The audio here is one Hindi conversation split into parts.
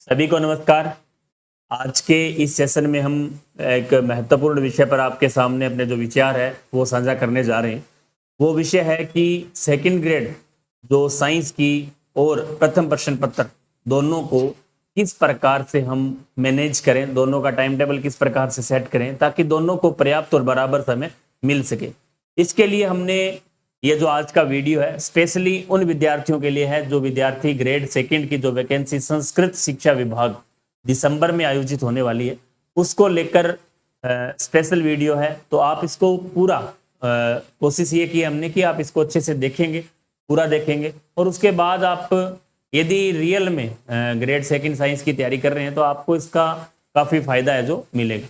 सभी को नमस्कार। आज के इस सेशन में हम एक महत्वपूर्ण विषय पर आपके सामने अपने जो विचार है वो साझा करने जा रहे हैं। वो विषय है कि सेकंड ग्रेड जो साइंस की और प्रथम प्रश्न पत्र दोनों को किस प्रकार से हम मैनेज करें, दोनों का टाइम टेबल किस प्रकार से सेट करें ताकि दोनों को पर्याप्त और बराबर समय मिल सके। इसके लिए हमने ये जो आज का वीडियो है स्पेशली उन विद्यार्थियों के लिए है जो विद्यार्थी ग्रेड सेकंड की जो वैकेंसी संस्कृत शिक्षा विभाग दिसंबर में आयोजित होने वाली है उसको लेकर स्पेशल वीडियो है। तो आप इसको पूरा कोशिश ये की हमने कि आप इसको अच्छे से देखेंगे, पूरा देखेंगे और उसके बाद आप यदि रियल में ग्रेड सेकंड साइंस की तैयारी कर रहे हैं तो आपको इसका काफ़ी फायदा है जो मिलेगा।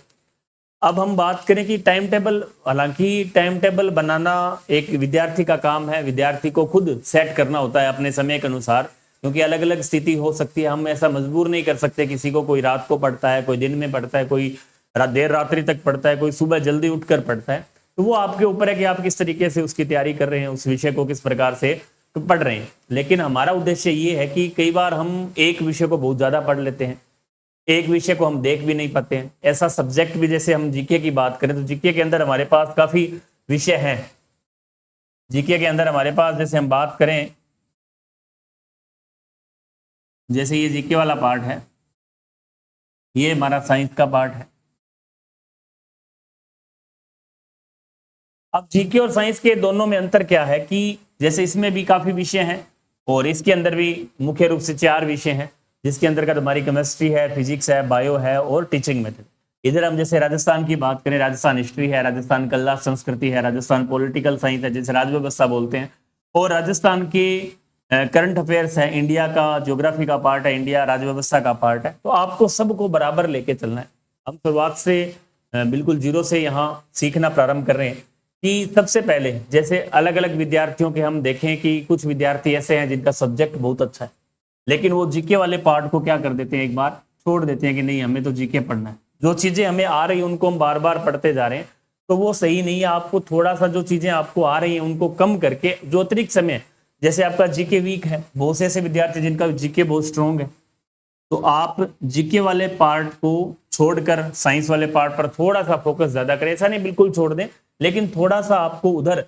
अब हम बात करें कि टाइम टेबल, हालांकि टाइम टेबल बनाना एक विद्यार्थी का काम है, विद्यार्थी को खुद सेट करना होता है अपने समय के अनुसार, क्योंकि अलग अलग स्थिति हो सकती है। हम ऐसा मजबूर नहीं कर सकते किसी को, कोई रात को पढ़ता है, कोई दिन में पढ़ता है, कोई देर रात्रि तक पढ़ता है, कोई सुबह जल्दी उठकर पढ़ता है। तो वो आपके ऊपर है कि आप किस तरीके से उसकी तैयारी कर रहे हैं, उस विषय को किस प्रकार से पढ़ रहे हैं। लेकिन हमारा उद्देश्य ये है कि कई बार हम एक विषय को बहुत ज्यादा पढ़ लेते हैं, एक विषय को हम देख भी नहीं पाते हैं। ऐसा सब्जेक्ट भी, जैसे हम जीके की बात करें तो जीके के अंदर हमारे पास काफी विषय हैं। जीके के अंदर हमारे पास जैसे हम बात करें, जैसे ये जीके वाला पार्ट है, ये हमारा साइंस का पार्ट है। अब जीके और साइंस के दोनों में अंतर क्या है कि जैसे इसमें भी काफी विषय हैं और इसके अंदर भी मुख्य रूप से 4 विषय हैं, जिसके अंतर्गत हमारी केमिस्ट्री है, फिजिक्स है, बायो है और टीचिंग मेथड। इधर हम जैसे राजस्थान की बात करें, राजस्थान हिस्ट्री है, राजस्थान कला संस्कृति है, राजस्थान पॉलिटिकल साइंस है जिसे राजव्यवस्था बोलते हैं, और राजस्थान की करंट अफेयर्स है, इंडिया का ज्योग्राफी का पार्ट है, इंडिया राजव्यवस्था का पार्ट है। तो आपको सबको बराबर लेके चलना है। हम शुरुआत से बिल्कुल जीरो से यहाँ सीखना प्रारंभ कर रहे हैं कि सबसे पहले जैसे अलग अलग विद्यार्थियों के हम देखें कि कुछ विद्यार्थी ऐसे हैं जिनका सब्जेक्ट बहुत अच्छा है, लेकिन वो जीके वाले पार्ट को क्या कर देते हैं, एक बार छोड़ देते हैं कि नहीं हमें तो जीके पढ़ना है। जो चीजें हमें आ रही हैं उनको हम बार बार पढ़ते जा रहे हैं, तो वो सही नहीं है। आपको थोड़ा सा जो चीजें आपको आ रही हैं उनको कम करके जो अतिरिक्त समय, जैसे आपका जीके वीक है, बहुत से ऐसे विद्यार्थी जिनका जीके बहुत स्ट्रॉन्ग है, तो आप जीके वाले पार्ट को छोड़कर साइंस वाले पार्ट पर थोड़ा सा फोकस ज्यादा करें। ऐसा नहीं बिल्कुल छोड़ दें, लेकिन थोड़ा सा आपको उधर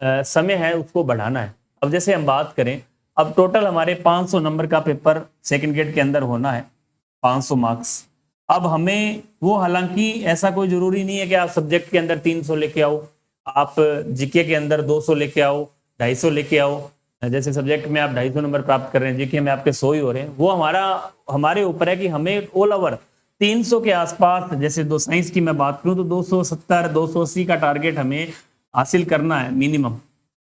समय है उसको बढ़ाना है। अब जैसे हम बात करें, अब टोटल हमारे 500 नंबर का पेपर सेकंड ग्रेड के अंदर होना है, 500 मार्क्स। अब हमें वो, हालांकि ऐसा कोई जरूरी नहीं है कि आप सब्जेक्ट के अंदर 300 लेके आओ, आप जीके के अंदर 200 लेके आओ, 250 लेके आओ। जैसे सब्जेक्ट में आप 250 नंबर प्राप्त कर रहे हैं, जीके में आपके 100 ही हो रहे हैं, वो हमारे ऊपर है कि हमें ऑल ओवर 300 के आसपास, जैसे दो साइंस की मैं बात करूं तो 270 280 का टारगेट हमें हासिल करना है मिनिमम।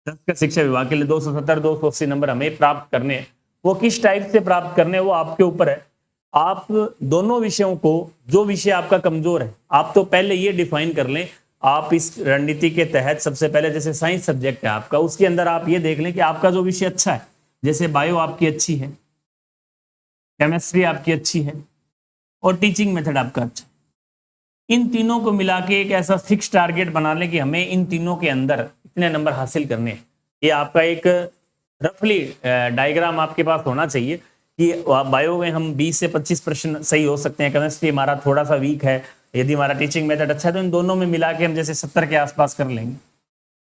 संस्कृत शिक्षा विभाग के लिए 270 280 नंबर हमें प्राप्त करने हैं। वो किस टाइप से प्राप्त करने हैं वो आपके ऊपर है। आप दोनों विषयों को, जो विषय आपका कमजोर है, आप तो पहले ये डिफाइन कर लें। आप इस रणनीति के तहत सबसे पहले, जैसे साइंस सब्जेक्ट है आपका, उसके अंदर आप ये देख लें कि आपका जो विषय अच्छा है, जैसे बायो आपकी अच्छी है, केमिस्ट्री आपकी अच्छी है और टीचिंग मेथड आपका अच्छा है। इन तीनों को मिला के एक ऐसा फिक्स टारगेट बना लें कि हमें इन तीनों के अंदर इतने नंबर हासिल करने हैं। ये आपका एक रफली डायग्राम आपके पास होना चाहिए कि बायो में हम 20 से 25 प्रश्न सही हो सकते हैं, केमिस्ट्री हमारा थोड़ा सा वीक है, यदि हमारा टीचिंग मेथड अच्छा है तो इन दोनों में मिला के हम जैसे 70 के आसपास कर लेंगे।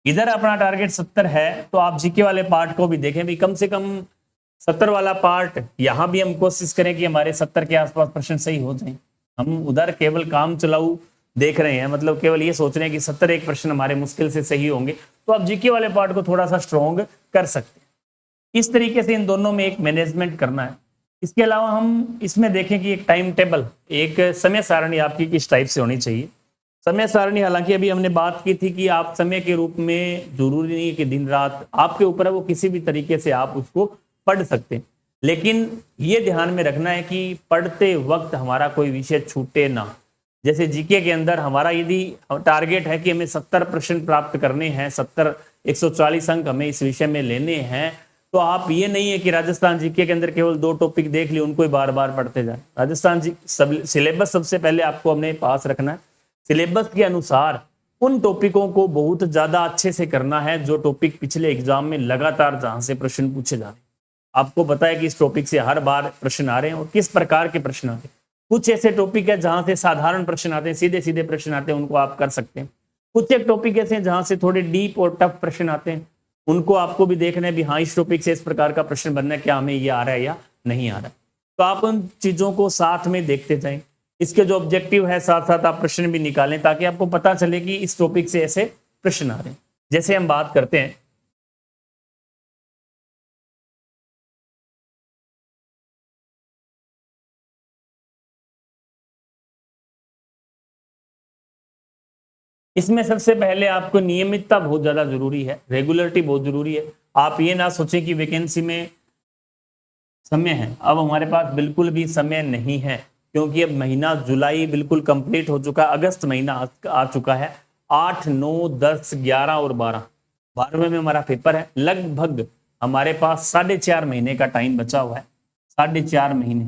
इधर अपना टारगेट 70 है तो आप जीके वाले पार्ट को भी देखें भी, कम से कम 70 वाला पार्ट यहाँ भी हम कोशिश करें कि हमारे 70 के आसपास प्रश्न सही हो जाए। हम उधर केवल काम चलाऊ देख रहे हैं, मतलब केवल ये सोच रहे हैं कि 70 एक प्रश्न हमारे मुश्किल से सही होंगे, तो आप जीके वाले पार्ट को थोड़ा सा स्ट्रॉन्ग कर सकते हैं। इस तरीके से इन दोनों में एक मैनेजमेंट करना है। इसके अलावा हम इसमें देखें कि एक टाइम टेबल, एक समय सारणी आपकी किस टाइप से होनी चाहिए। समय सारणी, हालांकि अभी हमने बात की थी कि आप समय के रूप में जरूरी नहीं है कि दिन रात, आपके ऊपर है, वो किसी भी तरीके से आप उसको पढ़ सकते हैं। लेकिन ये ध्यान में रखना है कि पढ़ते वक्त हमारा कोई विषय छूटे ना। जैसे जीके के अंदर हमारा यदि टारगेट है कि हमें 70 प्रश्न प्राप्त करने हैं, 140 अंक हमें इस विषय में लेने हैं, तो आप ये नहीं है कि राजस्थान जीके के अंदर केवल 2 टॉपिक देख लिए, उनको ही बार बार पढ़ते जाए। राजस्थान सिलेबस सबसे पहले आपको अपने पास रखना है। सिलेबस के अनुसार उन टॉपिकों को बहुत ज्यादा अच्छे से करना है जो टॉपिक पिछले एग्जाम में लगातार जहां से प्रश्न पूछे जा रहे हैं। आपको पता है कि इस टॉपिक से हर बार प्रश्न आ रहे हैं और किस प्रकार के प्रश्न आते हैं। कुछ ऐसे टॉपिक है जहां से साधारण प्रश्न आते हैं, सीधे सीधे प्रश्न आते हैं, उनको आप कर सकते हैं। कुछ एक टॉपिक ऐसे हैं जहां से थोड़े डीप और टफ प्रश्न आते हैं, उनको आपको भी देखना है भी हाँ इस टॉपिक से इस प्रकार का प्रश्न बनना है, क्या हमें ये आ रहा है या नहीं आ रहा है। तो आप उन चीजों को साथ में देखते जाएं। इसके जो ऑब्जेक्टिव है साथ साथ आप प्रश्न भी निकालें ताकि आपको पता चले कि इस टॉपिक से ऐसे प्रश्न आ रहे हैं। जैसे हम बात करते हैं इसमें सबसे पहले आपको नियमितता बहुत ज्यादा जरूरी है, रेगुलरिटी बहुत जरूरी है। आप ये ना सोचें कि वैकेंसी में समय है, अब हमारे पास बिल्कुल भी समय नहीं है, क्योंकि अब महीना जुलाई बिल्कुल कंप्लीट हो चुका, अगस्त महीना आ चुका है। 8, 9, 10, 11 और 12वें में हमारा पेपर है। लगभग हमारे पास 4.5 महीने का टाइम बचा हुआ है। 4.5 महीने,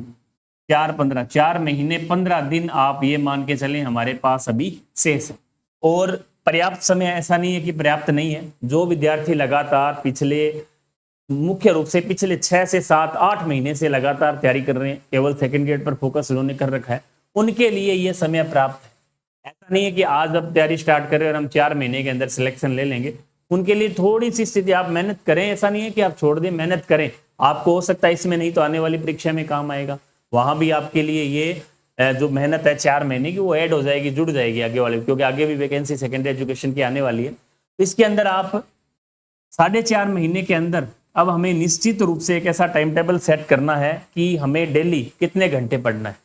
4 महीने 15 दिन आप ये मान के चलें हमारे पास अभी शेष है। और पर्याप्त समय ऐसा नहीं है कि पर्याप्त नहीं है। जो विद्यार्थी लगातार मुख्य रूप से पिछले 6 से 7, 8 महीने से लगातार तैयारी कर रहे हैं, केवल सेकंड ग्रेड पर फोकस उन्होंने कर रखा है, उनके लिए ये समय प्राप्त है। ऐसा नहीं है कि आज अब तैयारी स्टार्ट करें और हम 4 महीने के अंदर सिलेक्शन ले लेंगे। उनके लिए थोड़ी सी स्थिति, आप मेहनत करें, ऐसा नहीं है कि आप छोड़ दें, मेहनत करें। आपको हो सकता है इसमें नहीं तो आने वाली परीक्षा में काम आएगा, वहां भी आपके लिए ये जो मेहनत है 4 महीने की वो ऐड हो जाएगी, जुड़ जाएगी आगे वाले, क्योंकि आगे भी वैकेंसी सेकेंडरी एजुकेशन की आने वाली है। तो इसके अंदर आप 4.5 महीने के अंदर अब हमें निश्चित रूप से एक ऐसा टाइम टेबल सेट करना है कि हमें डेली कितने घंटे पढ़ना है।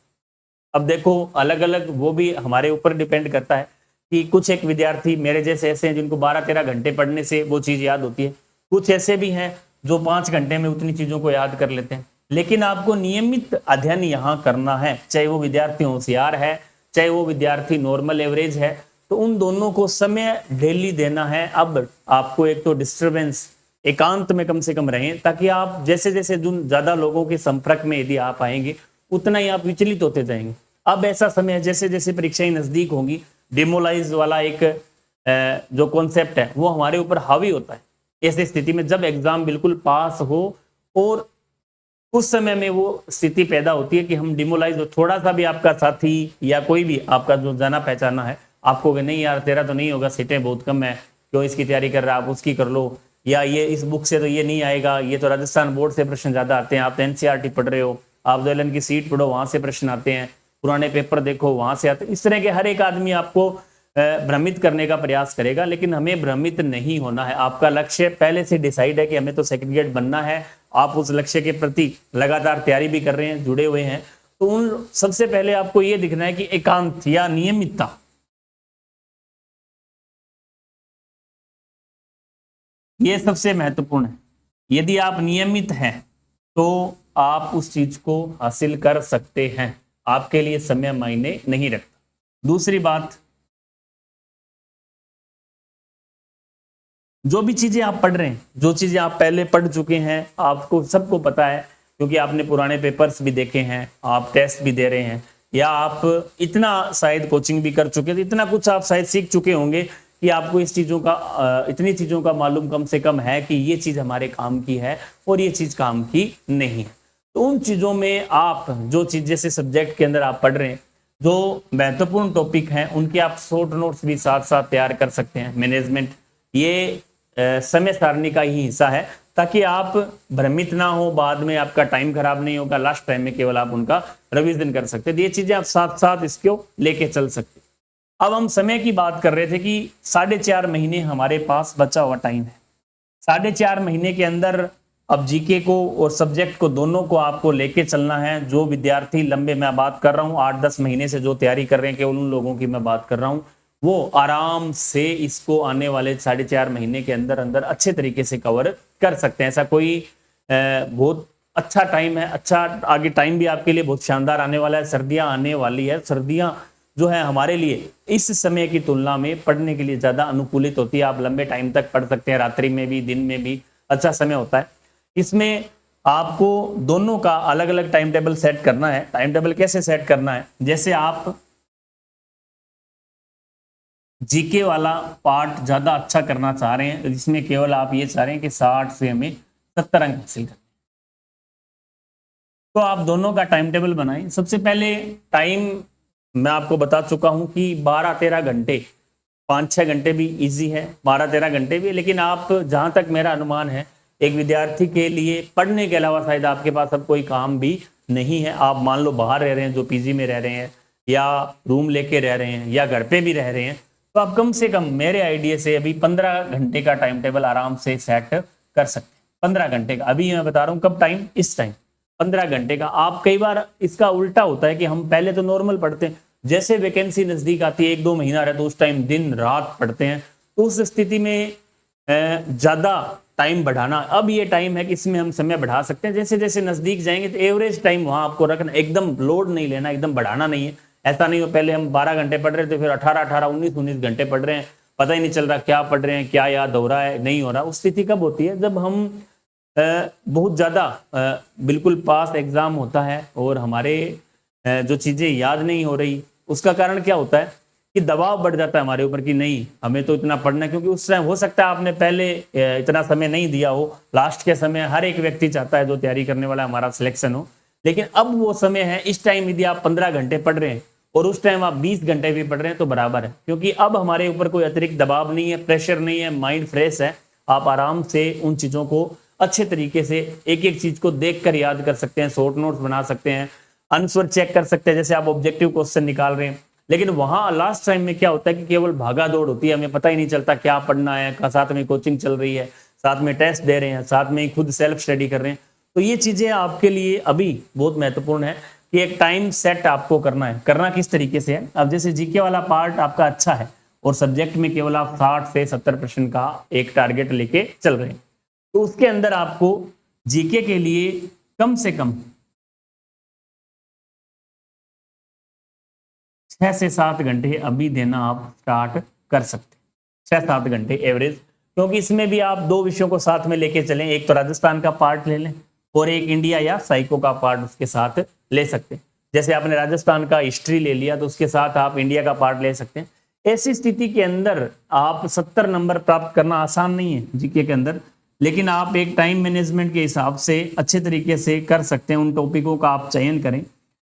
अब देखो अलग अलग वो भी हमारे ऊपर डिपेंड करता है कि कुछ एक विद्यार्थी मेरे जैसे ऐसे हैं जिनको 12-13 घंटे पढ़ने से वो चीज याद होती है, कुछ ऐसे भी हैं जो 5 घंटे में उतनी चीजों को याद कर लेते हैं। लेकिन आपको नियमित अध्ययन यहाँ करना है, चाहे वो विद्यार्थी होशियार है, चाहे वो विद्यार्थी नॉर्मल एवरेज है, तो उन दोनों को समय डेली देना है। अब आपको एक तो डिस्टर्बेंस, एकांत में कम से कम रहें, ताकि आप जैसे जैसे ज्यादा लोगों के संपर्क में यदि आप आएंगे उतना ही आप विचलित होते जाएंगे। अब ऐसा समय है जैसे जैसे परीक्षाएं नजदीक होंगी, डिमोलाइज वाला एक जो कॉन्सेप्ट है वो हमारे ऊपर हावी होता है। ऐसी स्थिति में जब एग्जाम बिल्कुल पास हो और उस समय में वो स्थिति पैदा होती है कि हम डिमोलाइज हो, थोड़ा सा भी आपका साथी या कोई भी आपका जो जाना पहचाना है आपको नहीं यार तेरा तो नहीं होगा, सीटें बहुत कम है, क्यों इसकी तैयारी कर रहा है, आप उसकी कर लो, या ये इस बुक से तो ये नहीं आएगा, ये तो राजस्थान बोर्ड से प्रश्न ज्यादा आते हैं, आप तो एनसीईआरटी पढ़ रहे हो, आप एलन की सीट पढ़ो वहां से प्रश्न आते हैं, पुराने पेपर देखो वहां से आते हैं। इस तरह के हर एक आदमी आपको भ्रमित करने का प्रयास करेगा, लेकिन हमें भ्रमित नहीं होना है। आपका लक्ष्य पहले से डिसाइड है कि हमें तो सेकंड ग्रेड बनना है, आप उस लक्ष्य के प्रति लगातार तैयारी भी कर रहे हैं, जुड़े हुए हैं, तो उन सबसे पहले आपको यह दिखना है कि एकांत या नियमितता, ये सबसे महत्वपूर्ण है। यदि आप नियमित हैं तो आप उस चीज को हासिल कर सकते हैं, आपके लिए समय मायने नहीं रखता। दूसरी बात, जो भी चीजें आप पढ़ रहे हैं, जो चीजें आप पहले पढ़ चुके हैं, आपको सबको पता है क्योंकि आपने पुराने पेपर्स भी देखे हैं, आप टेस्ट भी दे रहे हैं, या आप इतना शायद कोचिंग भी कर चुके हैं, तो इतना कुछ आप शायद सीख चुके होंगे कि आपको इस चीजों का इतनी चीजों का मालूम कम से कम है कि ये चीज हमारे काम की है और ये चीज काम की नहीं है। तो उन चीजों में आप जो चीज जैसे सब्जेक्ट के अंदर आप पढ़ रहे हैं, जो महत्वपूर्ण टॉपिक हैं उनके आप शॉर्ट नोट्स भी साथ साथ तैयार कर सकते हैं। मैनेजमेंट ये समय सारणी का ही हिस्सा है, ताकि आप भ्रमित ना हो, बाद में आपका टाइम खराब नहीं होगा, लास्ट टाइम में केवल आप उनका रिवीजन कर सकते हैं। ये चीजें आप साथ साथ इसको लेके चल सकते हैं। अब हम समय की बात कर रहे थे कि 4.5 महीने हमारे पास बचा हुआ टाइम है। 4.5 महीने के अंदर अब जीके को और सब्जेक्ट को दोनों को आपको लेके चलना है। जो विद्यार्थी लंबे, मैं बात कर रहा हूँ 8-10 महीने से जो तैयारी कर रहे हैं, केवल उन लोगों की मैं बात कर रहा हूँ, वो आराम से इसको आने वाले 4.5 महीने के अंदर अंदर अच्छे तरीके से कवर कर सकते हैं। ऐसा कोई बहुत अच्छा टाइम है, अच्छा आगे टाइम भी आपके लिए बहुत शानदार आने वाला है। सर्दियां आने वाली है, सर्दियां जो है हमारे लिए इस समय की तुलना में पढ़ने के लिए ज्यादा अनुकूलित होती है। आप लंबे टाइम तक पढ़ सकते हैं, रात्रि में भी दिन में भी अच्छा समय होता है। इसमें आपको दोनों का अलग अलग टाइम टेबल सेट करना है। टाइम टेबल कैसे सेट करना है, जैसे आप जीके वाला पार्ट ज्यादा अच्छा करना चाह रहे हैं, जिसमें केवल आप ये चाह रहे हैं कि 60 से हमें 70 अंक हासिल करने, तो आप दोनों का टाइम टेबल बनाएं। सबसे पहले टाइम मैं आपको बता चुका हूं कि 12-13 घंटे, 5-6 घंटे भी इजी है, 12-13 घंटे भी, लेकिन आप जहां तक मेरा अनुमान है एक विद्यार्थी के लिए पढ़ने के अलावा शायद आपके पास अब कोई काम भी नहीं है। आप मान लो बाहर रह रहे हैं, जो पीजी में रह रहे हैं या रूम लेके रह रहे हैं या घर पे भी रह रहे हैं, तो आप कम से कम मेरे आइडिया से अभी 15 घंटे का टाइम टेबल आराम से सेट कर सकते हैं। 15 घंटे का अभी मैं बता रहा हूँ, कब टाइम, इस टाइम 15 घंटे का। आप कई बार इसका उल्टा होता है कि हम पहले तो नॉर्मल पढ़ते हैं, जैसे वैकेंसी नजदीक आती है 1-2 महीना रहता है, तो उस टाइम दिन रात पढ़ते हैं। तो उस स्थिति में ज्यादा टाइम बढ़ाना, अब ये टाइम है कि इसमें हम समय बढ़ा सकते हैं। जैसे जैसे नजदीक जाएंगे तो एवरेज टाइम वहां आपको रखना, एकदम लोड नहीं लेना, एकदम बढ़ाना नहीं है। ऐसा नहीं हो पहले हम 12 घंटे पढ़ रहे थे फिर 18-18, 19-19 घंटे पढ़ रहे हैं, पता ही नहीं चल रहा क्या पढ़ रहे हैं, क्या याद हो रहा है, नहीं हो रहा। उस स्थिति कब होती है, जब हम बहुत ज्यादा बिल्कुल पास एग्जाम होता है और हमारे जो चीजें याद नहीं हो रही। उसका कारण क्या होता है कि दबाव बढ़ जाता है हमारे ऊपर कि नहीं हमें तो इतना पढ़ना है, क्योंकि उस टाइम हो सकता है आपने पहले इतना समय नहीं दिया हो। लास्ट के समय हर एक व्यक्ति चाहता है जो तैयारी करने वाला हमारा सिलेक्शन हो, लेकिन अब वो समय है। इस टाइम यदि आप 15 घंटे पढ़ रहे हैं और उस टाइम आप 20 घंटे भी पढ़ रहे हैं तो बराबर है, क्योंकि अब हमारे ऊपर कोई अतिरिक्त दबाव नहीं है, प्रेशर नहीं है, माइंड फ्रेश है। आप आराम से उन चीजों को अच्छे तरीके से एक एक चीज को देखकर याद कर सकते हैं, शॉर्ट नोट्स बना सकते हैं, आंसर चेक कर सकते हैं, जैसे आप ऑब्जेक्टिव क्वेश्चन निकाल रहे हैं। लेकिन वहां लास्ट टाइम में क्या होता है कि केवल भागा दौड़ होती है, हमें पता ही नहीं चलता क्या पढ़ना है, साथ में कोचिंग चल रही है, साथ में टेस्ट दे रहे हैं, साथ में खुद सेल्फ स्टडी कर रहे हैं। तो ये चीजें आपके लिए अभी बहुत महत्वपूर्ण है कि एक टाइम सेट आपको करना है। करना किस तरीके से है, अब जैसे जीके वाला पार्ट आपका अच्छा है और सब्जेक्ट में केवल आप 60 से 70 प्रश्न का एक टारगेट लेके चल रहे हैं, तो उसके अंदर आपको जीके के लिए कम से कम 6 से 7 घंटे अभी देना आप स्टार्ट कर सकते हैं, 6-7 घंटे एवरेज। क्योंकि इसमें भी आप 2 विषयों को साथ में लेके चलें, एक तो राजस्थान का पार्ट ले लें और एक इंडिया या साइको का पार्ट उसके साथ ले सकते हैं। जैसे आपने राजस्थान का हिस्ट्री ले लिया तो उसके साथ आप इंडिया का पार्ट ले सकते हैं। ऐसी स्थिति के अंदर आप 70 नंबर प्राप्त करना आसान नहीं है जीके के अंदर, लेकिन आप एक टाइम मैनेजमेंट के हिसाब से अच्छे तरीके से कर सकते हैं। उन टॉपिकों का आप चयन करें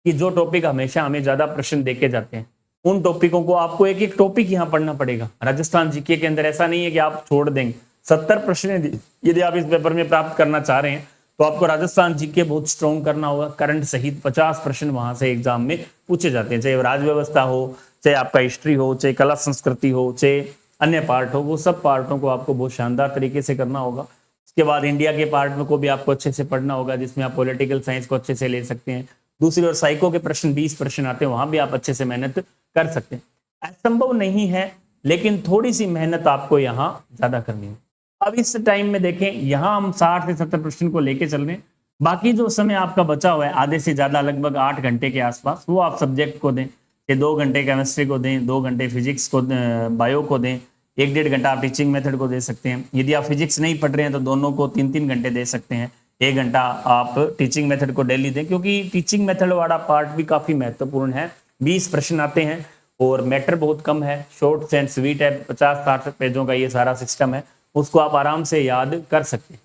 कि जो टॉपिक हमेशा हमें ज्यादा प्रश्न देके जाते हैं, उन टॉपिकों को आपको एक एक टॉपिक यहाँ पढ़ना पड़ेगा। राजस्थान जीके के अंदर ऐसा नहीं है कि आप छोड़ देंगे। 70 प्रश्न यदि आप इस पेपर में प्राप्त करना चाह रहे हैं तो आपको राजस्थान जीके बहुत स्ट्रॉन्ग करना होगा। करंट सहित 50 प्रश्न वहां से एग्जाम में पूछे जाते हैं, चाहे राज व्यवस्था हो, चाहे आपका हिस्ट्री हो, चाहे कला संस्कृति हो, चाहे अन्य पार्ट हो, वो सब पार्टों को आपको बहुत शानदार तरीके से करना होगा। उसके बाद इंडिया के पार्ट में को भी आपको अच्छे से पढ़ना होगा, जिसमें आप पॉलिटिकल साइंस को अच्छे से ले सकते हैं। दूसरी ओर साइको के प्रश्न 20 प्रश्न आते हैं, वहां भी आप अच्छे से मेहनत कर सकते हैं। असंभव नहीं है, लेकिन थोड़ी सी मेहनत आपको यहाँ ज्यादा करनी है। अब इस टाइम में देखें, यहाँ हम 60 से 70 प्रश्न को लेके चल रहे हैं। बाकी जो समय आपका बचा हुआ है आधे से ज्यादा, लगभग 8 घंटे के आसपास, वो आप सब्जेक्ट को दें। 2 घंटे केमिस्ट्री को दें, 2 घंटे फिजिक्स को, बायो को दें, 1-1.5 घंटा आप टीचिंग मेथड को दे सकते हैं। यदि आप फिजिक्स नहीं पढ़ रहे हैं तो दोनों को 3-3 घंटे दे सकते हैं। 1 घंटा आप टीचिंग मेथड को डेली दें, क्योंकि टीचिंग मेथड वाला पार्ट भी काफी महत्वपूर्ण है। 20 प्रश्न आते हैं और मैटर बहुत कम है, शॉर्ट एंड स्वीट है, 50-60 पेजों का ये सारा सिस्टम है, उसको आप आराम से याद कर सकते हैं।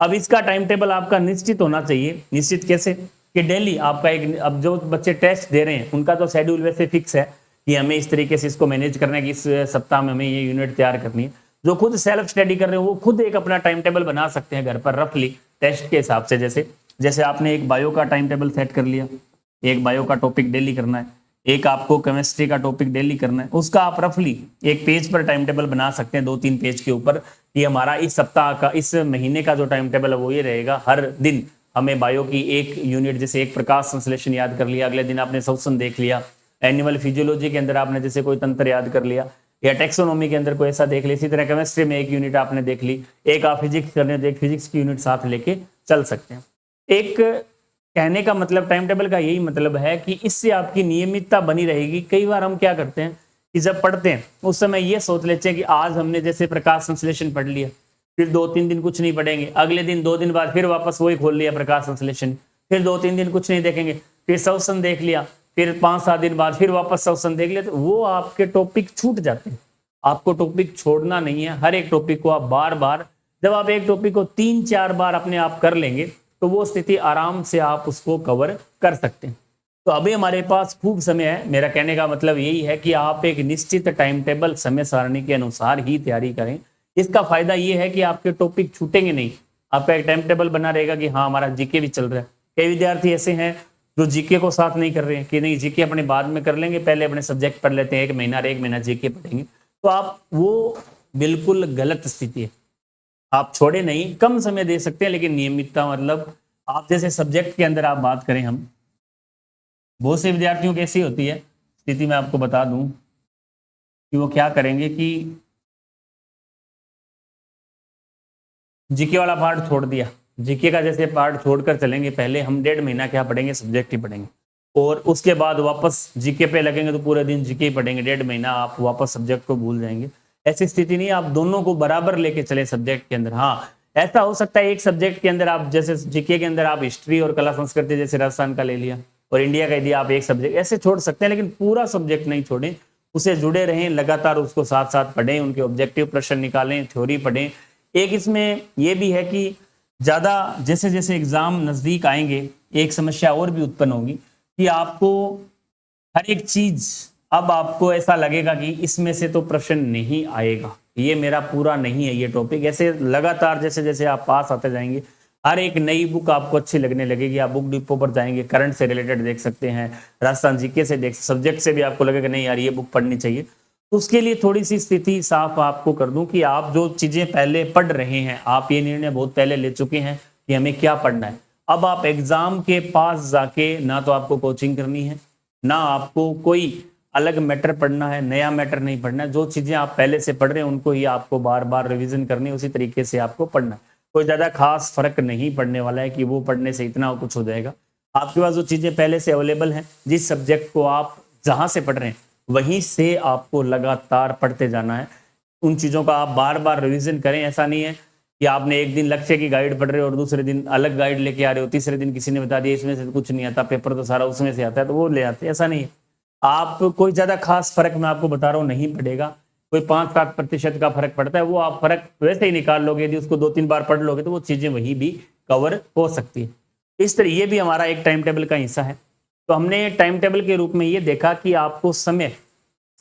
अब इसका टाइम टेबल आपका निश्चित होना चाहिए। निश्चित कैसे कि डेली आपका एक, अब जो बच्चे टेस्ट दे रहे हैं उनका तो शेड्यूल वैसे फिक्स है कि हमें इस तरीके से इसको मैनेज करना है कि इस सप्ताह में हमें ये यूनिट तैयार करनी है। जो खुद सेल्फ स्टडी कर रहे हैं वो खुद एक अपना टाइम टेबल बना सकते हैं घर पर रफली टेस्ट के हिसाब से। जैसे आपने एक बायो का टाइम टेबल सेट कर लिया, एक बायो का टॉपिक डेली करना है, एक आपको केमिस्ट्री का टॉपिक डेली करना है, उसका आप रफली एक पेज पर टाइम टेबल बना सकते हैं, 2-3 पेज के ऊपर, कि हमारा इस सप्ताह का, इस महीने का जो टाइम टेबल है वो ये रहेगा। हर दिन हमें बायो की एक यूनिट, जैसे एक प्रकाश संश्लेषण याद कर लिया, अगले दिन आपने श्वसन देख लिया, एनिमल फिजियोलॉजी के अंदर आपने जैसे कोई तंत्र याद कर लिया, या टेक्सोनॉमी के अंदर कोई ऐसा देख लिया। इसी तरह केमिस्ट्री में एक यूनिट आपने देख ली, एक आप फिजिक्स कर रहे हैं तो एक फिजिक्स की यूनिट साथ लेके चल सकते हैं। एक कहने का मतलब, टाइम टेबल का यही मतलब है कि इससे आपकी नियमितता बनी रहेगी। कई बार हम क्या करते हैं कि जब पढ़ते हैं उस समय ये सोच लेते हैं कि आज हमने जैसे प्रकाश संश्लेषण पढ़ लिया, फिर 2-3 दिन कुछ नहीं पढ़ेंगे, अगले दिन 2 दिन बाद फिर वापस वही खोल लिया प्रकाश संश्लेषण, फिर 2-3 दिन कुछ नहीं देखेंगे, फिर श्वसन देख लिया, फिर 5-7 दिन बाद फिर वापस श्वसन देख लिया, तो वो आपके टॉपिक छूट जाते हैं। आपको टॉपिक छोड़ना नहीं है, हर एक टॉपिक को आप बार बार, जब आप एक टॉपिक को 3-4 बार अपने आप कर लेंगे तो वो स्थिति आराम से आप उसको कवर कर सकते हैं। तो अभी हमारे पास खूब समय है। मेरा कहने का मतलब यही है कि आप एक निश्चित टाइम टेबल समय सारणी के अनुसार ही तैयारी करें। इसका फायदा ये है कि आपके टॉपिक छूटेंगे नहीं। आपका एक टाइम टेबल बना रहेगा कि हाँ हमारा जीके भी चल रहा है। कई विद्यार्थी ऐसे हैं जो जीके को साथ नहीं कर रहे हैं कि नहीं जीके अपने बाद में कर लेंगे, पहले अपने सब्जेक्ट पढ़ लेते हैं, एक महीना जीके पढ़ेंगे। तो आप वो बिल्कुल गलत स्थिति है। आप छोड़े नहीं, कम समय दे सकते हैं लेकिन नियमितता, मतलब आप जैसे सब्जेक्ट के अंदर आप बात करें, हम बहुत से विद्यार्थियों की ऐसी होती है स्थिति, मैं आपको बता दूं कि वो क्या करेंगे कि जीके वाला पार्ट छोड़ दिया। जीके का जैसे पार्ट छोड़कर चलेंगे, पहले हम 1.5 महीना क्या पढ़ेंगे, सब्जेक्ट ही पढ़ेंगे, और उसके बाद वापस जीके पे लगेंगे तो पूरे दिन जीके ही पढ़ेंगे। 1.5 महीना आप वापस सब्जेक्ट को भूल जाएंगे। ऐसी स्थिति नहीं, आप दोनों को बराबर लेके चले सब्जेक्ट के अंदर। हाँ, ऐसा हो सकता है एक सब्जेक्ट के अंदर आप जैसे जीके के अंदर आप हिस्ट्री और कला संस्कृति जैसे राजस्थान का ले लिया और इंडिया का दिया, आप एक सब्जेक्ट ऐसे छोड़ सकते हैं, लेकिन पूरा सब्जेक्ट नहीं छोड़ें। उसे जुड़े रहें, लगातार उसको साथ साथ पढ़ें, उनके ऑब्जेक्टिव प्रश्न निकालें, थ्योरी पढ़ें। एक इसमें यह भी है कि ज्यादा जैसे जैसे एग्जाम नजदीक आएंगे, एक समस्या और भी उत्पन्न होगी कि आपको हर एक चीज, अब आपको ऐसा लगेगा कि इसमें से तो प्रश्न नहीं आएगा, ये मेरा पूरा नहीं है ये टॉपिक। ऐसे लगातार जैसे जैसे आप पास आते जाएंगे, हर एक नई बुक आपको अच्छी लगने लगेगी। आप बुक डिपो पर जाएंगे, करंट से रिलेटेड देख सकते हैं, राजस्थान जीके से देख, सब्जेक्ट से भी आपको लगेगा नहीं यार ये बुक पढ़नी चाहिए। तो उसके लिए थोड़ी सी स्थिति साफ आपको कर दूं कि आप जो चीजें पहले पढ़ रहे हैं, आप ये निर्णय बहुत पहले ले चुके हैं कि हमें क्या पढ़ना है। अब आप एग्जाम के पास जाके ना तो आपको कोचिंग करनी है, ना आपको कोई अलग मैटर पढ़ना है, नया मैटर नहीं पढ़ना है। जो चीजें आप पहले से पढ़ रहे हैं उनको ही आपको बार बार रिवीजन करनी है, उसी तरीके से आपको पढ़ना है। कोई ज्यादा खास फर्क नहीं पड़ने वाला है कि वो पढ़ने से इतना कुछ हो जाएगा। आपके पास जो चीजें पहले से अवेलेबल हैं, जिस सब्जेक्ट को आप जहां से पढ़ रहे हैं वहीं से आपको लगातार पढ़ते जाना है। उन चीजों का आप बार बार रिवीजन करें। ऐसा नहीं है कि आपने एक दिन लक्ष्य की गाइड पढ़ रहे हो और दूसरे दिन अलग गाइड लेके आ रहे हो, तीसरे दिन किसी ने बता दिया इसमें से कुछ नहीं आता, पेपर तो सारा उसमें से आता है, तो वो ले आते। ऐसा नहीं है। आप कोई ज्यादा खास फर्क मैं आपको बता रहा हूँ नहीं पड़ेगा, कोई 5-7% का फर्क पड़ता है, वो आप फर्क वैसे ही निकाल लोगे। यदि उसको 2-3 बार पढ़ लोगे तो वो चीजें वही भी कवर हो सकती है। इस तरह ये भी हमारा एक टाइम टेबल का हिस्सा है। तो हमने टाइम टेबल के रूप में ये देखा कि आपको समय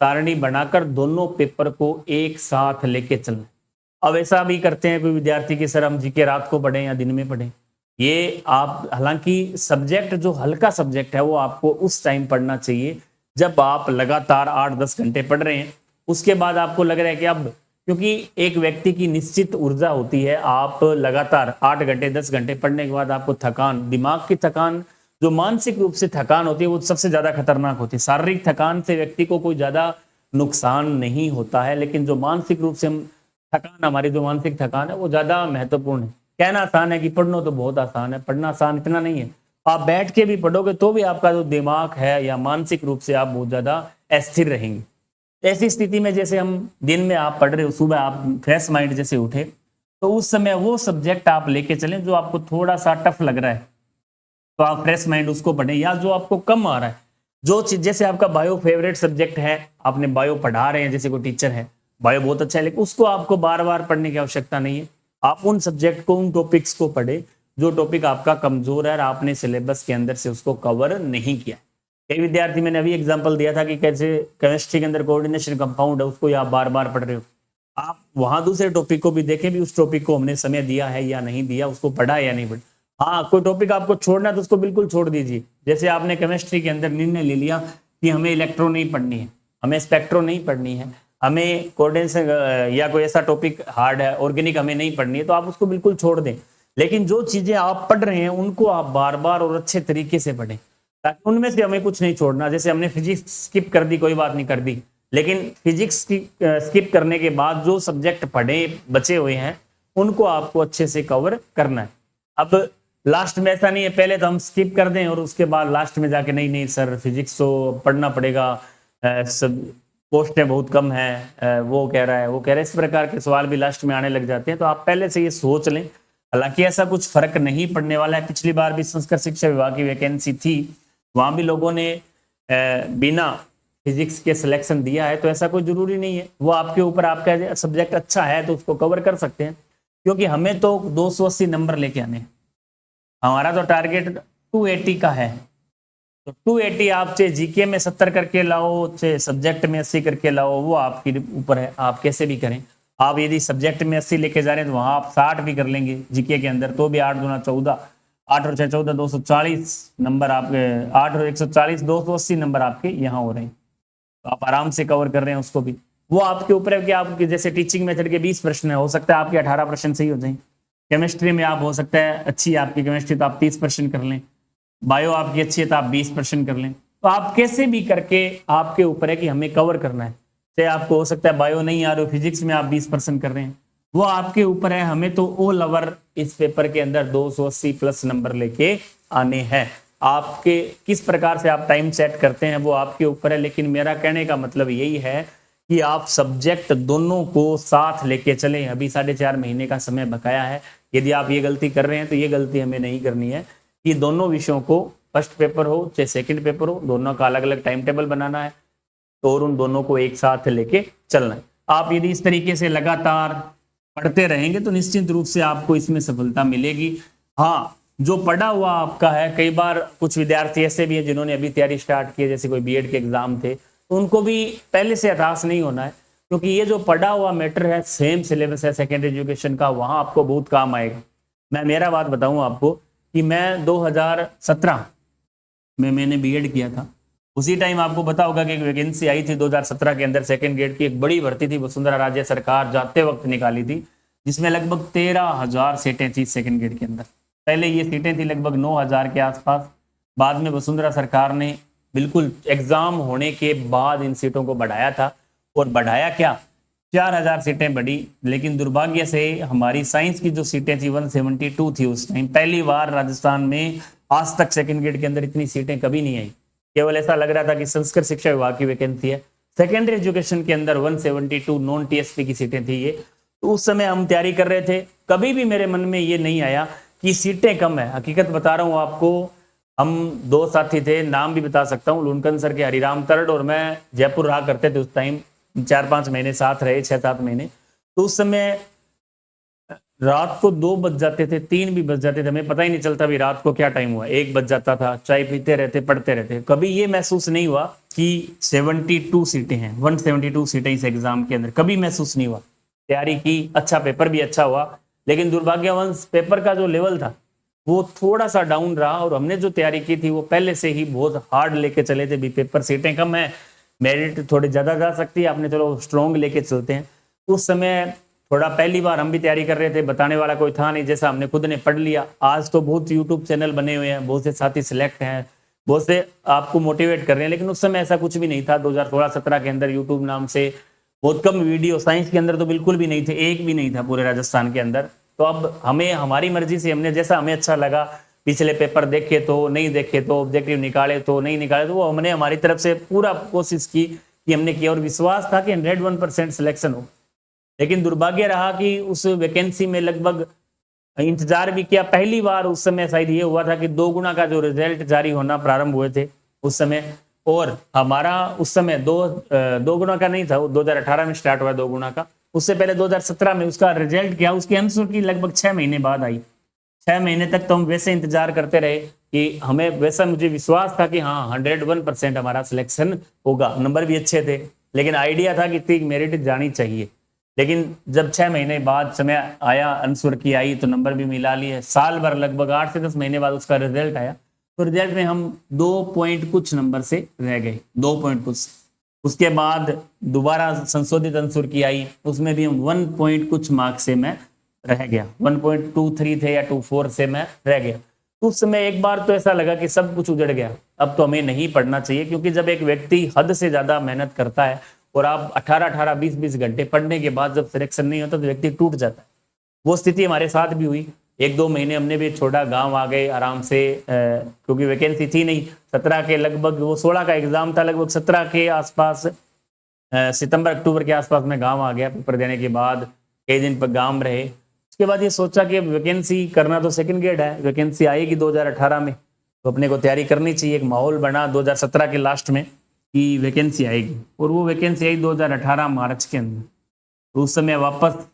सारणी बनाकर दोनों पेपर को एक साथ लेके चलना। अब ऐसा भी करते हैं कोई विद्यार्थी की सर हम जीके रात को पढ़ें या दिन में पढ़ें, ये आप, हालांकि सब्जेक्ट जो हल्का सब्जेक्ट है वो आपको उस टाइम पढ़ना चाहिए जब आप लगातार 8-10 घंटे पढ़ रहे हैं। उसके बाद आपको लग रहा है कि अब, क्योंकि एक व्यक्ति की निश्चित ऊर्जा होती है, आप लगातार 8 घंटे 10 घंटे पढ़ने के बाद आपको थकान, दिमाग की थकान, जो मानसिक रूप से थकान होती है वो सबसे ज्यादा खतरनाक होती है। शारीरिक थकान से व्यक्ति को कोई ज्यादा नुकसान नहीं होता है, लेकिन जो मानसिक रूप से थकान, हमारी जो मानसिक थकान है वो ज्यादा महत्वपूर्ण है। कहना आसान है कि पढ़ना तो बहुत आसान है, पढ़ना आसान इतना नहीं है। आप बैठ के भी पढ़ोगे तो भी आपका जो दिमाग है या मानसिक रूप से आप बहुत ज्यादा अस्थिर रहेंगे। ऐसी स्थिति में जैसे हम दिन में आप पढ़ रहे हो, सुबह आप फ्रेश माइंड जैसे उठे, तो उस समय वो सब्जेक्ट आप लेके चलें जो आपको थोड़ा सा टफ लग रहा है, तो आप फ्रेश माइंड उसको पढ़ें। या जो आपको कम आ रहा है, जो चीज, जैसे आपका बायो फेवरेट सब्जेक्ट है, आपने बायो पढ़ा रहे हैं, जैसे कोई टीचर है, बायो बहुत अच्छा है, लेकिन उसको आपको बार बार पढ़ने की आवश्यकता नहीं है। आप उन सब्जेक्ट को, उन टॉपिक्स को पढ़े जो टॉपिक आपका कमजोर है और आपने सिलेबस के अंदर से उसको कवर नहीं किया। कई विद्यार्थी, मैंने अभी एग्जांपल दिया था कि कैसे केमिस्ट्री के अंदर कोऑर्डिनेशन कंपाउंड है, उसको आप बार बार पढ़ रहे हो। आप वहां दूसरे टॉपिक को भी देखें भी, उस टॉपिक को हमने समय दिया है या नहीं दिया, उसको पढ़ा है या नहीं पढ़ा। हाँ, कोई टॉपिक आपको छोड़ना है तो उसको बिल्कुल छोड़ दीजिए। जैसे आपने केमिस्ट्री के अंदर निर्णय ले लिया कि हमें इलेक्ट्रो नहीं पढ़नी है, हमें स्पेक्ट्रो नहीं पढ़नी है, हमें कोऑर्डिनेशन या कोई ऐसा टॉपिक हार्ड है, ऑर्गेनिक हमें नहीं पढ़नी है, तो आप उसको बिल्कुल छोड़ दें। लेकिन जो चीजें आप पढ़ रहे हैं उनको आप बार बार और अच्छे तरीके से पढ़ें, ताकि उनमें से हमें कुछ नहीं छोड़ना। जैसे हमने फिजिक्स स्किप कर दी, कोई बात नहीं, कर दी, लेकिन फिजिक्स की स्किप करने के बाद जो सब्जेक्ट पढ़े बचे हुए हैं उनको आपको अच्छे से कवर करना है। अब लास्ट में ऐसा नहीं है पहले तो हम स्किप कर दें और उसके बाद लास्ट में जाके नहीं नहीं सर फिजिक्स तो पढ़ना पड़ेगा, सब पोस्टें बहुत कम है, वो कह रहा है, वो कह रहा है, इस प्रकार के सवाल भी लास्ट में आने लग जाते हैं। तो आप पहले से ये सोच लें। हालांकि ऐसा कुछ फर्क नहीं पड़ने वाला है। पिछली बार भी संस्कृत शिक्षा विभाग की वैकेंसी थी, वहां भी लोगों ने बिना फिजिक्स के सिलेक्शन दिया है, तो ऐसा कोई जरूरी नहीं है। वो आपके ऊपर, आपका सब्जेक्ट अच्छा है तो उसको कवर कर सकते हैं, क्योंकि हमें तो 280 नंबर लेके आने हैं। हमारा तो टारगेट 280 का है, तो 280 आप चाहे जीके में 70 करके लाओ, चाहे सब्जेक्ट में 80 करके लाओ, वो आपके ऊपर है, आप कैसे भी करें। आप यदि सब्जेक्ट में 80 लेके जा रहे हैं तो वहां आप 60 भी कर लेंगे जीके के अंदर, तो भी 8 दूना 14, 8 और 6 14, 240 नंबर आपके, 8 और 140, 280 नंबर आपके यहाँ हो रहे हैं, तो आप आराम से कवर कर रहे हैं उसको भी। वो आपके ऊपर है कि आप जैसे टीचिंग मेथड के 20 प्रश्न है, हो सकता है आपके 18 प्रश्न सही हो जाए। केमिस्ट्री में आप हो सकता है अच्छी आपकी केमिस्ट्री तो आप 30% कर लें, बायो आपकी अच्छी है तो आप 20% कर लें। तो आप कैसे भी करके आपके ऊपर है कि हमें कवर करना है। चाहे आपको हो सकता है बायो नहीं आ रही हो, फिजिक्स में आप 20% कर रहे हैं, वो आपके ऊपर है। हमें तो ओ लवर इस पेपर के अंदर 280 प्लस नंबर लेके आने हैं। आपके किस प्रकार से आप टाइम सेट करते हैं वो आपके ऊपर है, लेकिन मेरा कहने का मतलब यही है कि आप सब्जेक्ट दोनों को साथ लेके चलें। अभी 4.5 महीने का समय बकाया है। यदि आप ये गलती कर रहे हैं तो ये गलती हमें नहीं करनी है कि दोनों विषयों को, फर्स्ट पेपर हो चाहे सेकंड पेपर हो, दोनों का अलग अलग टाइम टेबल बनाना है तो और उन दोनों को एक साथ लेके चलना है। आप यदि इस तरीके से लगातार पढ़ते रहेंगे तो निश्चित रूप से आपको इसमें सफलता मिलेगी। हाँ, जो पढ़ा हुआ आपका है, कई बार कुछ विद्यार्थी ऐसे भी हैं जिन्होंने अभी तैयारी स्टार्ट की है, जैसे कोई बीएड के एग्जाम थे, तो उनको भी पहले से हताश नहीं होना है, क्योंकि ये जो पढ़ा हुआ मैटर है, सेम सिलेबस है सेकेंडरी एजुकेशन का, वहां आपको बहुत काम आएगा। मैं मेरा बात बताऊं आपको कि मैं 2017 में मैंने बीएड किया था। उसी टाइम आपको पता होगा कि एक वैकेंसी आई थी 2017 के अंदर, सेकंड ग्रेड की एक बड़ी भर्ती थी, वसुंधरा राजे सरकार जाते वक्त निकाली थी, जिसमें लगभग 13,000 सीटें थी सेकंड ग्रेड के अंदर। पहले ये सीटें थी लगभग 9,000 के आसपास, बाद में वसुंधरा सरकार ने बिल्कुल एग्जाम होने के बाद इन सीटों को बढ़ाया था, और बढ़ाया क्या, 4,000 सीटें बढ़ी। लेकिन दुर्भाग्य से हमारी साइंस की जो सीटें थी 172 थी उस टाइम। पहली बार राजस्थान में आज तक सेकंड ग्रेड के अंदर इतनी सीटें कभी नहीं आई। केवल ऐसा लग रहा था कि संस्कृत शिक्षा विभाग की वैकेंसी है। सेकेंडरी एजुकेशन के अंदर 172 नॉन टीएसपी की सीटें थी ये। तो उस समय हम तैयारी कर रहे थे, कभी भी मेरे मन में ये नहीं आया कि सीटें कम है। हकीकत बता रहा हूँ आपको, हम 2 साथी थे, नाम भी बता सकता हूँ, लुनकन सर के हरिराम तरड और मैं जयपुर रहा करते थे उस टाइम, 4-5 महीने साथ रहे, 6-7 महीने। तो उस समय रात को 2 बज जाते थे, 3 भी बज जाते थे, हमें पता ही नहीं चलता भी रात को क्या टाइम हुआ। 1 बज जाता था, चाय पीते रहते, पढ़ते रहते। कभी ये महसूस नहीं हुआ कि 72 सीटें हैं, 172 सीटें इस एग्जाम के अंदर, कभी महसूस नहीं हुआ। तैयारी की, अच्छा पेपर भी अच्छा हुआ, लेकिन दुर्भाग्यवश पेपर का जो लेवल था वो थोड़ा सा डाउन रहा, और हमने जो तैयारी की थी वो पहले से ही बहुत हार्ड लेके चले थे। भी पेपर सीटें कम है, मेरिट थोड़ी ज्यादा जा सकती है, आपने चलो स्ट्रॉन्ग लेके चलते हैं। उस समय थोड़ा पहली बार हम भी तैयारी कर रहे थे, बताने वाला कोई था नहीं, जैसा हमने खुद ने पढ़ लिया। आज तो बहुत यूट्यूब चैनल बने हुए हैं, बहुत से साथी सिलेक्ट हैं, बहुत से आपको मोटिवेट कर रहे हैं, लेकिन उस समय ऐसा कुछ भी नहीं था। 2016-17 के अंदर यूट्यूब नाम से बहुत कम वीडियो, साइंस के अंदर तो बिल्कुल भी नहीं थे, एक भी नहीं था पूरे राजस्थान के अंदर। तो अब हमें हमारी मर्जी से, हमने जैसा हमें अच्छा लगा, पिछले पेपर देखे तो नहीं देखे तो, ऑब्जेक्टिव निकाले तो नहीं निकाले तो, वो हमने हमारी तरफ से पूरा कोशिश की कि हमने किया, और विश्वास था कि 101% सिलेक्शन हो। लेकिन दुर्भाग्य रहा कि उस वैकेंसी में लगभग इंतजार भी किया। पहली बार उस समय शायद ये हुआ था कि 2 गुना का जो रिजल्ट जारी होना प्रारंभ हुए थे उस समय, और हमारा उस समय 2 गुना का नहीं था, वो 2018 में स्टार्ट हुआ 2 गुना का। उससे पहले 2017 में उसका रिजल्ट क्या, उसके आंसर की लगभग 6 महीने बाद आई। 6 महीने तक तो हम वैसे इंतजार करते रहे कि हमें, वैसा मुझे विश्वास था कि हाँ 101% हमारा सिलेक्शन होगा, नंबर भी अच्छे थे, लेकिन आइडिया था कि इतनी मेरिट जानी चाहिए। लेकिन जब 6 महीने बाद समय आया, आंसर की आई, तो नंबर भी मिला लिए। साल भर लगभग 8 से 10 महीने बाद उसका रिजल्ट आया, तो रिजल्ट में हम 2 पॉइंट कुछ नंबर से रह गए, 2 पॉइंट कुछ। उसके बाद दोबारा संशोधित आंसर की आई, उसमें भी हम 1 पॉइंट कुछ मार्क्स से मैं रह गया, 1.23 थे या 24 से मैं रह गया। उस समय एक बार तो ऐसा लगा कि सब कुछ उजड़ गया, अब तो हमें नहीं पढ़ना चाहिए। क्योंकि जब एक व्यक्ति हद से ज्यादा मेहनत करता है और आप 18-18, 20-20 घंटे पढ़ने के बाद जब सिलेक्शन नहीं होता तो व्यक्ति टूट जाता है। वो स्थिति हमारे साथ भी हुई। 1-2 महीने हमने भी छोड़ा, गांव आ गए आराम से, क्योंकि वैकेंसी थी नहीं। 17 के लगभग, वो 16 का एग्जाम था, लगभग 17 के आसपास, सितंबर अक्टूबर के आसपास में गांव आ गया। पेपर देने के बाद कई दिन पर गांव रहे। उसके बाद ये सोचा कि वैकेंसी करना तो सेकंड ग्रेड है, वैकेंसी आएगी 2018 में, तो अपने को तैयारी करनी चाहिए। एक माहौल बना 2017 के लास्ट में कि वैकेंसी आएगी, और वो वैकेंसी आई 2018 मार्च के अंदर। तो उस समय वापस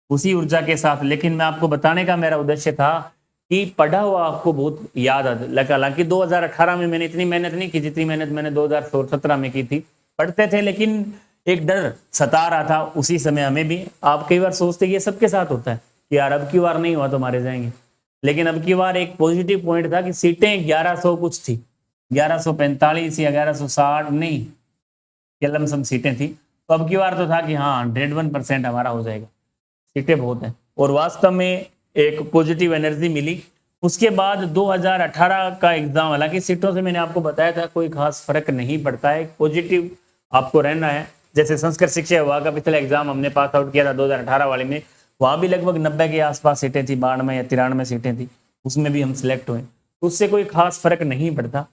उसी ऊर्जा के साथ, लेकिन मैं आपको बताने का मेरा उद्देश्य था कि पढ़ा हुआ आपको बहुत याद लगा। हालांकि 2018 में मैंने इतनी मेहनत नहीं की जितनी मेहनत मैंने 2017 में की थी। पढ़ते थे लेकिन एक डर सता रहा था उसी समय हमें भी। आप कई बार सोचते कि ये सबके साथ होता है कि यार अब की बार नहीं हुआ तो मारे जाएंगे, लेकिन अब की बार एक पॉजिटिव पॉइंट था कि सीटें 1100 कुछ थी, 1145 या 1160 नहीं, ये लमसम सीटें थी। तो अब की बार तो था कि हाँ 101% हमारा हो जाएगा, सीटें बहुत हैं। और वास्तव में एक पॉजिटिव एनर्जी मिली। उसके बाद 2018 का एग्जाम, हालांकि सीटों से मैंने आपको बताया था कोई खास फर्क नहीं पड़ता है, पॉजिटिव आपको रहना है। जैसे संस्कृत शिक्षा विभाग का पिछला एग्जाम हमने पास आउट किया था 2018 वाले में, वहां भी लगभग 90 के आसपास सीटें थी, 92 या 93 सीटें थी, उसमें भी हम सिलेक्ट हुए। तो उससे कोई खास फर्क नहीं पड़ता।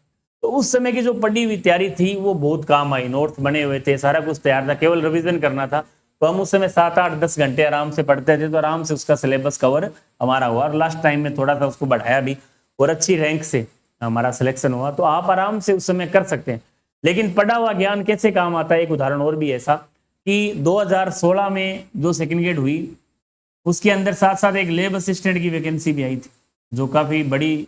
तो उस समय की जो पढ़ी हुई तैयारी थी वो बहुत काम आई, नोट्स बने हुए थे, सारा कुछ तैयार था, केवल रिवीजन करना था। तो हम उस समय 7-8-10 घंटे आराम से पढ़ते थे, तो आराम से उसका सिलेबस कवर हमारा हुआ। और लास्ट टाइम में थोड़ा सा उसको बढ़ाया भी और अच्छी रैंक से हमारा सिलेक्शन हुआ। तो आप आराम से उस समय कर सकते हैं। लेकिन पढ़ा हुआ ज्ञान कैसे काम आता है, एक उदाहरण और भी ऐसा कि 2016 में जो सेकंड ग्रेड हुई उसके अंदर साथ साथ एक लैब असिस्टेंट की वैकेंसी भी आई थी, जो काफी बड़ी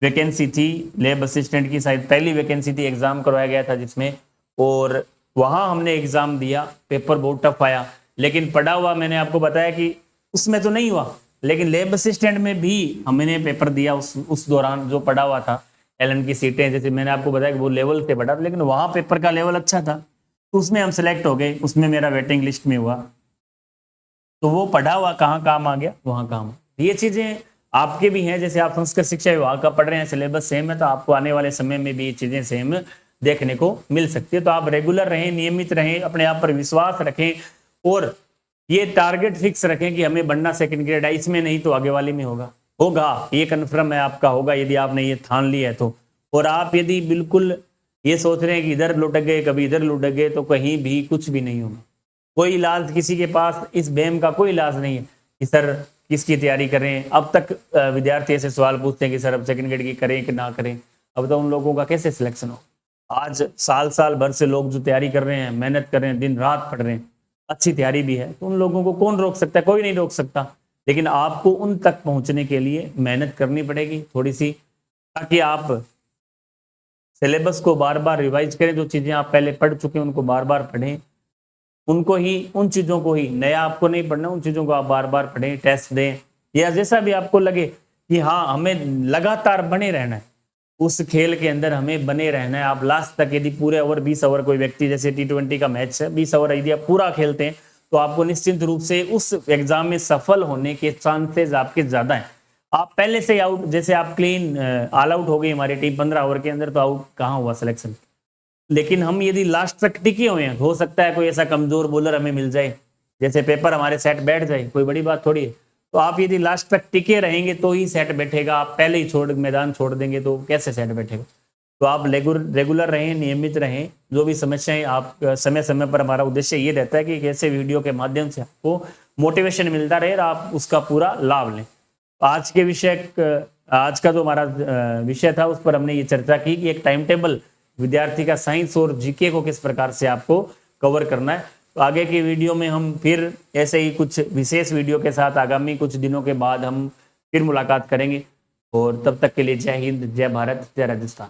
वैकेंसी थी। लैब असिस्टेंट की शायद पहली वैकेंसी थी, एग्जाम करवाया गया था जिसमें, और वहां हमने एग्जाम दिया, पेपर बहुत टफ आया। लेकिन पढ़ा हुआ मैंने आपको बताया कि उसमें तो नहीं हुआ, लेकिन लैब असिस्टेंट में भी हमने पेपर दिया उस दौरान, जो पढ़ा हुआ था। एलन की सीटें जैसे मैंने आपको बताया कि वो लेवल से पढ़ा, लेकिन वहां पेपर का लेवल अच्छा था, तो उसमें हम सेलेक्ट हो गए, उसमें मेरा वेटिंग लिस्ट में हुआ। तो वो पढ़ा हुआ कहाँ काम आ गया, वहां काम। ये चीजें आपके भी हैं, जैसे आप संस्कृत शिक्षा विभाग का पढ़ रहे हैं, सिलेबस सेम है, तो आपको आने वाले समय में भी ये चीजें सेम देखने को मिल सकती है। तो आप रेगुलर रहें, नियमित रहें, अपने आप पर विश्वास रखें और ये टारगेट फिक्स रखें कि हमें बनना सेकंड ग्रेड है, इसमें नहीं तो आगे वाले में होगा, ये कन्फर्म है आपका होगा, यदि आपने ये ठान लिया है तो। और आप यदि बिल्कुल ये सोच रहे हैं कि इधर लुढ़क गए कभी इधर लुढ़क गए, तो कहीं भी कुछ भी नहीं होगा। कोई इलाज किसी के पास इस बेम का कोई इलाज नहीं है कि सर किसकी तैयारी करें। अब तक विद्यार्थी ऐसे सवाल पूछते हैं कि सर अब सेकंड ग्रेड की करें कि ना करें। अब तो उन लोगों का कैसे सिलेक्शन हो। आज साल भर से लोग जो तैयारी कर रहे हैं, मेहनत कर रहे हैं, दिन रात पढ़ रहे हैं, अच्छी तैयारी भी है, तो उन लोगों को कौन रोक सकता है, कोई नहीं रोक सकता। लेकिन आपको उन तक पहुंचने के लिए मेहनत करनी पड़ेगी थोड़ी सी, ताकि आप सिलेबस को बार बार रिवाइज करें। जो चीजें आप पहले पढ़ चुके हैं उनको बार बार पढ़ें, उनको ही, उन चीजों को ही, नया आपको नहीं पढ़ना, उन चीजों को आप बार बार पढ़ें, टेस्ट दें, या जैसा भी आपको लगे कि हाँ हमें लगातार बने रहना है, उस खेल के अंदर हमें बने रहना है। आप लास्ट तक, यदि पूरे ओवर 20 ओवर, कोई व्यक्ति जैसे T20 का मैच है 20 ओवर यदि आप पूरा खेलते हैं, तो आपको निश्चित रूप से उस एग्जाम में सफल होने के चांसेस आपके ज्यादा हैं। आप पहले से आउट, जैसे आप क्लीन ऑल आउट हो गई हमारी टीम 15 ओवर के अंदर, तो आउट कहाँ हुआ सिलेक्शन। लेकिन हम यदि लास्ट तक टिके हुए हैं, हो सकता है कोई ऐसा कमजोर बॉलर हमें मिल जाए, जैसे पेपर हमारे सेट बैठ जाए, कोई बड़ी बात थोड़ी है। तो आप यदि लास्ट तक टिके रहेंगे तो ही सेट बैठेगा, आप पहले ही मैदान छोड़ देंगे तो कैसे सेट बैठेगा। तो आप रेगुलर रहें, नियमित रहें। जो भी समस्याएं, आप समय समय पर, हमारा उद्देश्य ये रहता है कि कैसे वीडियो के माध्यम से आपको मोटिवेशन मिलता रहे और आप उसका पूरा लाभ लें। आज का जो हमारा विषय था उस पर हमने ये चर्चा की कि एक टाइम टेबल विद्यार्थी का साइंस और जीके को किस प्रकार से आपको कवर करना है। तो आगे की वीडियो में हम फिर ऐसे ही कुछ विशेष वीडियो के साथ आगामी कुछ दिनों के बाद हम फिर मुलाकात करेंगे। और तब तक के लिए जय हिंद, जय भारत, जय राजस्थान।